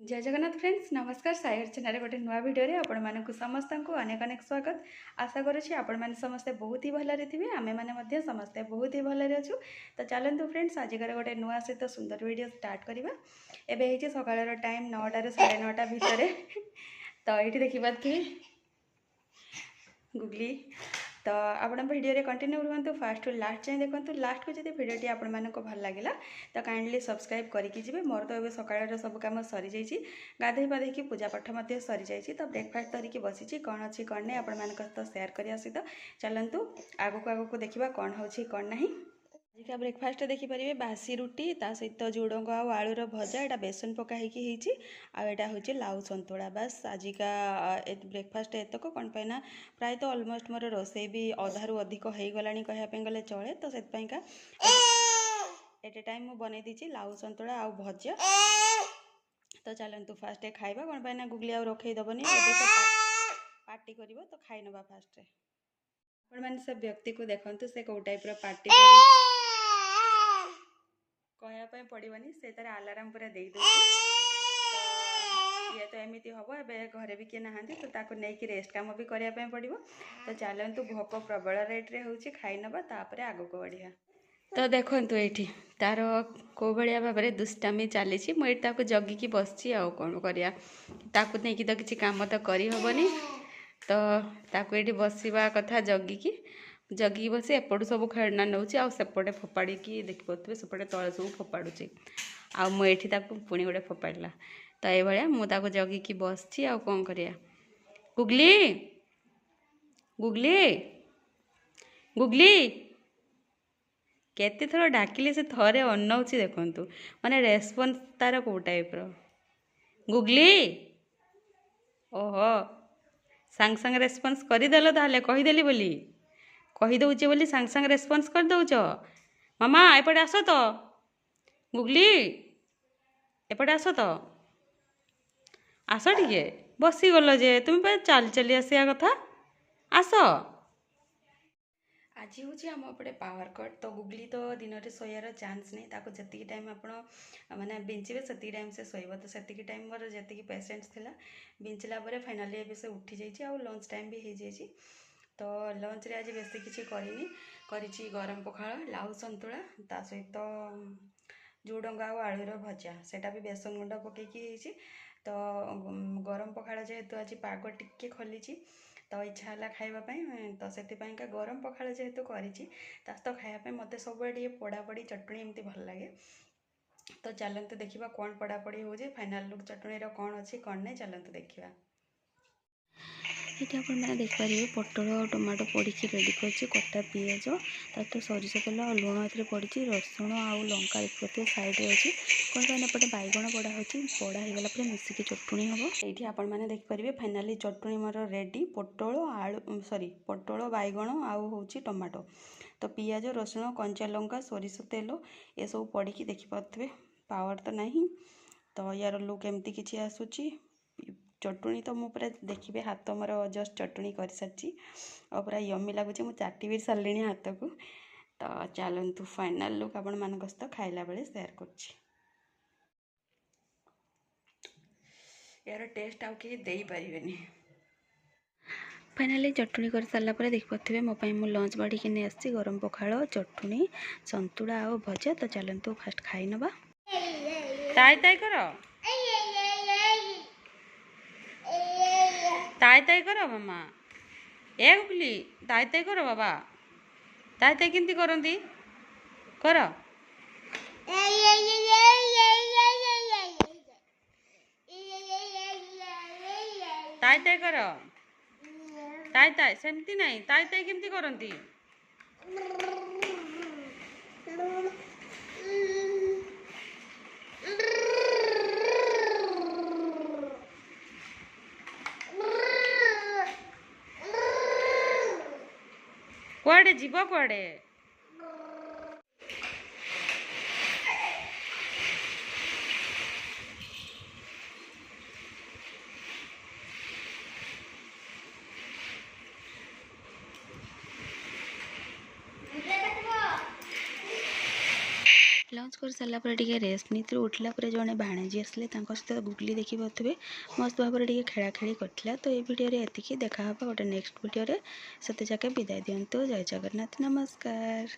जय जगन्नाथ फ्रेंड्स नमस्कार सायर चैनल गोटे नुआ भिडियो आपण मानक समस्त को अनेक अनेक स्वागत आशा करुँच आपण मैंने समस्ते बहुत ही भलरे थे आमे मैंने समस्ते बहुत ही भलरे अच्छु। तो चलतु फ्रेंड्स आजिकार गोटे नुआ सहित सुंदर वीडियो स्टार्ट करवा। एवं सकाल टाइम 9टा 9:30 भितर तो ये देखिपे गुगली तो आप भिडियो कंटिन्यू रुहतु फास्ट टू लास्ट जाए देखो। लास्ट को जब भिडियोटी आपण मानक भल लगे तो काइंडली सब्सक्राइब करके जी। मोर तो ये सकाल सब कम सरी जाइए गाधे पाधे पूजा पाठ सरी जाइए। तो ब्रेकफास्ट धरिकी बसी कौन अच्छी कौन नहीं आपण मानक सहित शेयर करने सहित चलतु आगक देखा कौन हो कौन ना। आजिका ब्रेकफास्ट देखिपारे बासी रुटी ता सहित झुडंग आउ आलूर भजा यहाँ बेसन पकाई आटा हूँ लाउ सतुला बास आजिका ब्रेकफास्ट एतक कौन पाइना प्राय तो अलमोस्ट मोर रोसे भी अधारू अधिक हो गला कहवाई गले चले। तो से एट टाइम मुझे बनई दी लाउ सतुला आउ भजा। तो चलतु फास्ट खाइबा कौन पाइना गुगली आउ रखईदबनी पार्टी कर तो खाई नवा फास्ट आपण मैंने से व्यक्ति को देखते से कौ टाइप पार्टी कहवाई पड़ोनी से तार आलाराम पूरा दे दे ये तो एमती हम ए घरे भी किए ना तो ताको नहीं रेस्ट काम भी करने पड़ो। तो चलतु भोक प्रबल रेट्रे हूँ खाई नवा तापर आग को बढ़िया। तो देखु ये तार कौ भाया भाव में दुष्टामी चली मुझे जगिकी बसची आउ कौन करा नहीं तो किसी काम तो करहबनी। तो ताको ये बसवा कथा जगिकी बस एपटू सब खेलना नौ सेपटे फोपाड़ी देखिपे सेपटे तले सब फोपाड़ुचे आ मुझे पुणी गोटे फोपाड़ा। तो ये मुझे जगिकी बसची आउ कौन करिया। गुगली गुगली गुगली केते थर डाकिले से थरे अनाऊँच देखु माने रेस्पॉन्स तार कौ टाइप गुगली ओहो सांग सांग रेस्पॉन्स करदेल ताले कहीदेली बोली कहीदे बोली सांग सांग रेस्पॉन्स कर दौच मामा एपटे आस तो गुगली एपटे आस तो आस टे बसीगल जे तुम चल चली आसिया कथा आस। आज हूँ आम एपटे पावर कट तो गुगली तो दिन में शोयार चान्स नहीं ताको जी टाइम आप मैंने बिंचे से टाइम से शोब तो से टाइम मोर जी पेसेंस थी बिंचला फाइनाली ए से उठी जाइए लंच टाइम भी हो जाइए। तो लंच रे आज बेसी किसी करी गरम पखाल लाउ सतुला ता सहित झुडंग आउ आलूर भजा सेटा भी बेसन गुंड पकईकी। तो गरम पखाल जेहेतु आज पाग टिके खोली तो इच्छा है खावाई तो से गरम पखाल जेहेतु करी तो खायापी मत सब पोड़ापोड़ी चटणी एमती भल लगे। तो चलते देखा कौन पोड़ापोड़ी हो फाइनाल लुक चटणी कौन अच्छी कौन नहीं चलते देखा। ये आपने देखिपारे पटल टमाटो पड़ी रेडी कर कटा पिज तो सरिष तेल और लुण ए पड़ी रसुण आउ लंका देखिए साइड अच्छी कौन कहना पटे बैगण पड़ा हो पड़ा होगा मिसिकी चटणी हम ये आपण मैंने देखिपारे फाइनाली चटणी मोर रेडी पटल आलू सॉरी पटल बैगण आउ हूँ टमाटो तो पिज रसुण कंचा लंका सरिष तेल ये सब पड़ी देखिपे पावर तो नहीं। तो यार लुक एमती किसी आसूची चटणी तो मुझे देखिए हाथ मोर जस्ट चटणी कर सारी और पूरा यमी लगुच मुझे चाटी भी सारे हाथ को। तो चलतु फाइनाल लुक आपण मान सहित खाइला बेले शेयर कर यार टेस्ट आउ कहीं दे पारे। फाइनाली चटणी कर सारापर देखिपे मोपाई मु लंच बाड़ी के नहीं आसी गरम पखाल चटणी सतुला आ भजा। तो चलतु फास्ट खाई नवा ताई ताई कर ताई ताई करो मामा ए गुगली ताई ताई करो बाबा ताई ताई केमती करती कर ताई ताई कर ताई ताई सेमती नहीं ताई ताई केमती करती कुआड़े जीव कुआड़े लंच ୟୁଜ୍ कर सारा रेस्ट नहीं उठला जड़े भाणेजी आसले सहित गुगली देखी पारे मस्त भाव में खेला खेली करता। तो ये वीडियो एतिकी देखा गोटे नेक्स्ट वीडियो से जाके विदाय दिंतु। जय जगन्नाथ, नमस्कार।